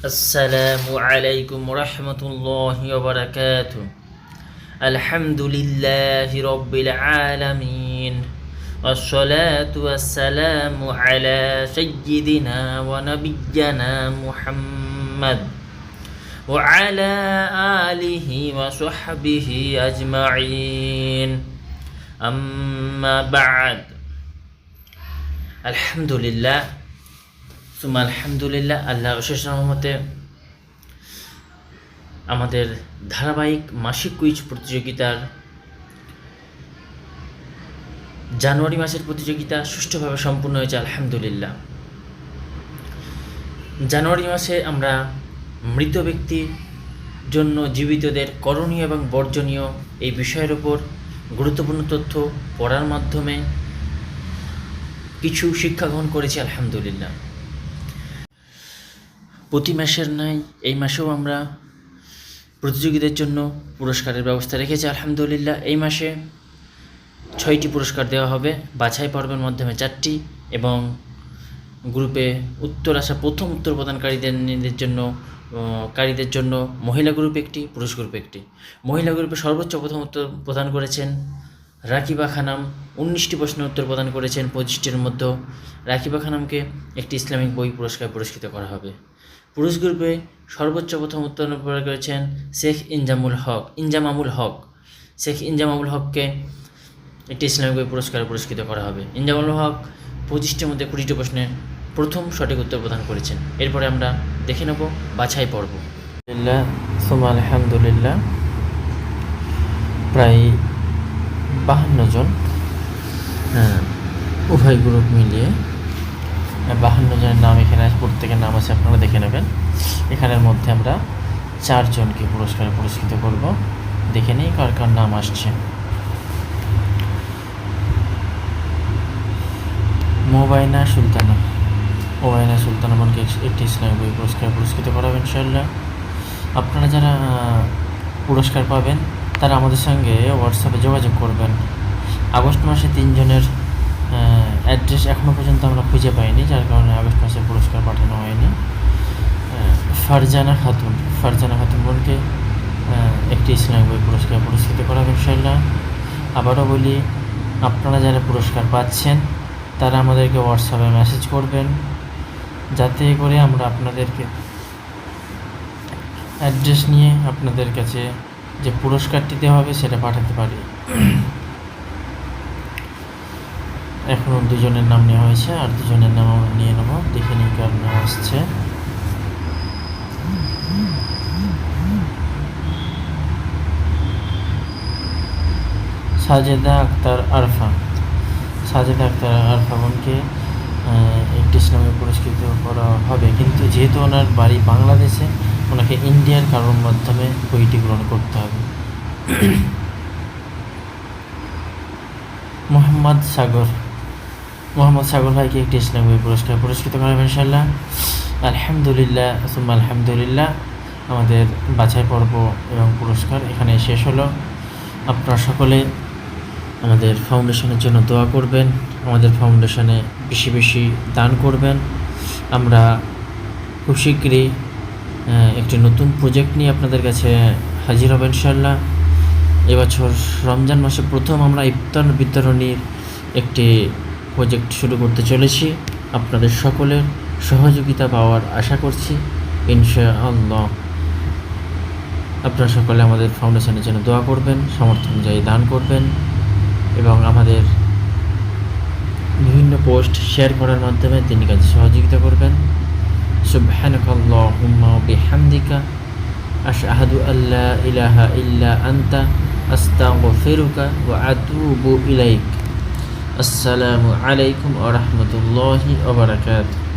আসসালামু আলাইকুম রহমতুল্লাহি ওয়া বারাকাতুহু। আলহামদুলিল্লাহি রাব্বিল আলামিন ওয়াসসালাতু ওয়াসসালামু আলা সাইয়্যিদিনা ওয়া নাবিয়্যিনা মুহাম্মাদ ওয়া আলা আলিহি ওয়া সাহবিহি আজমাইন। আম্মা বা'দ। আলহামদুলিল্লাহ সুম্মা আলহামদুলিল্লাহ। আল্লাহর অশেষ রহমতে আমাদের ধারাবাহিক মাসিক কুইজ প্রতিযোগিতার জানুয়ারি মাসের প্রতিযোগিতা সুষ্ঠুভাবে সম্পূর্ণ হয়েছে আলহামদুলিল্লাহ। জানুয়ারি মাসে আমরা মৃত ব্যক্তির জন্য জীবিতদের করণীয় এবং বর্জনীয় এই বিষয়ের উপর গুরুত্বপূর্ণ তথ্য পড়ার মাধ্যমে কিছু শিক্ষা গ্রহণ করেছি আলহামদুলিল্লাহ। প্রতি মাসের ন্যায় এই মাসেও আমরা প্রতিযোগীদের জন্য পুরস্কারের ব্যবস্থা রেখেছি আলহামদুলিল্লাহ। এই মাসে 6টি পুরস্কার দেওয়া হবে, বাছাই পর্বের মাধ্যমে 4টি এবং গ্রুপে উত্তর আসা প্রথম উত্তর প্রদানকারীদের জন্য মহিলা গ্রুপ একটি, পুরুষ গ্রুপ একটি। মহিলা গ্রুপে সর্বোচ্চ প্রথম উত্তর প্রদান করেছেন রাকিবা খানম। 19টি প্রশ্নের উত্তর প্রদান করেছেন 25টির মধ্যে। রাকিবা খানমকে একটি ইসলামিক বই পুরস্কার পুরস্কৃত করা হবে। পুরুষ গ্রুপে সর্বোচ্চ প্রথম উত্তর প্রদান করেছেন শেখ ইনজামামুল হক। শেখ ইনজামামুল হককে একটি ইসলামিক বই পুরস্কার পুরস্কৃত করা হবে। ইনজামামুল হক 25টির মধ্যে 20টি প্রশ্নে প্রথম সঠিক উত্তর প্রদান করেছেন। এরপরে আমরা দেখে নেব বাছাই পর্ব। আলহামদুলিল্লাহ, প্রায় 52 জন, উভয় গ্রুপ মিলিয়ে 52 জনের নাম এখানে প্রত্যেকের নাম আছে, আপনারা দেখে নেবেন। এখানের মধ্যে আমরা 4 জনকে পুরস্কারে পুরস্কৃত করব। দেখে নিই কার কার নাম আসছে। মোবাইনা সুলতানা বোনকে একটি ইসলামিক বই পুরস্কার পুরস্কৃত করা হবে ইনশাআল্লাহ। আপনারা যারা পুরস্কার পাবেন তারা আমাদের সঙ্গে হোয়াটসঅ্যাপে যোগাযোগ করবেন। আগস্ট মাসে 3 জনের অ্যাড্রেস এখনও পর্যন্ত আমরা খুঁজে পাইনি, যার কারণে আগস্ট মাসে পুরস্কার পাঠানো হয়নি। ফারজানা খাতুন বোনকে একটি ইসলামিক বই পুরস্কার পুরস্কৃত করা হবে ইনশাআল্লাহ। আবারও বলি, আপনারা যারা পুরস্কার পাচ্ছেন তারা আমাদেরকে হোয়াটসঅ্যাপে মেসেজ করবেন, যাতে করে আমরা আপনাদেরকে অ্যাড্রেস নিয়ে আপনাদের কাছে যে পুরস্কারটি দেওয়া হবে সেটা পাঠাতে পারি। এখনও 2 জনের নাম নেওয়া হয়েছে, আর 2 জনের নাম আমরা নিয়ে নেব। দেখে নিই কার নাম আসছে। সাজেদা আক্তার আরফা বোনকে একটি ইসলামে পুরস্কৃত করা হবে, কিন্তু যেহেতু ওনার বাড়ি বাংলাদেশে, ওনাকে ইন্ডিয়ার কারোর মাধ্যমে বইটি গ্রহণ করতে হবে। মোহাম্মদ সাগর ভাইকে একটি ইসলামী বই পুরস্কার পুরস্কৃত করা হবে ইনশাআল্লাহ। আলহামদুলিল্লাহ, আমাদের বাছাই পর্ব এবং পুরস্কার এখানে শেষ হলো। আপনারা সকলে আমাদের ফাউন্ডেশনের জন্য দোয়া করবেন, আমাদের ফাউন্ডেশনে বেশি বেশি দান করবেন। আমরা খুব শীঘ্রই একটি নতুন প্রজেক্ট নিয়ে আপনাদের কাছে হাজির হব ইনশাআল্লাহ। এবছর রমজান মাসে প্রথম আমরা ইফতার বিতরণীর একটি প্রজেক্ট শুরু করতে চলেছি। আপনাদের সকলের সহযোগিতা পাওয়ার আশা করছি ইনশাআল্লাহ। আপনারা সকলে আমাদের ফাউন্ডেশনের জন্য দোয়া করবেন, সামর্থ্য অনুযায়ী দান করবেন এবং আমাদের বিভিন্ন পোস্ট শেয়ার করার মাধ্যমে তিনি কাজে সহযোগিতা করবেন। সুবহানাকাল্লাহুম্মা ওয়া বিহামদিকা আশহাদু আল্লা ইলাহা ইল্লা আনতা আস্তাগফিরুকা ওয়া আতুবু ইলাইক। আসসালামু আলাইকুম ওয়া রাহমাতুল্লাহি ওয়া বারাকাতুহু।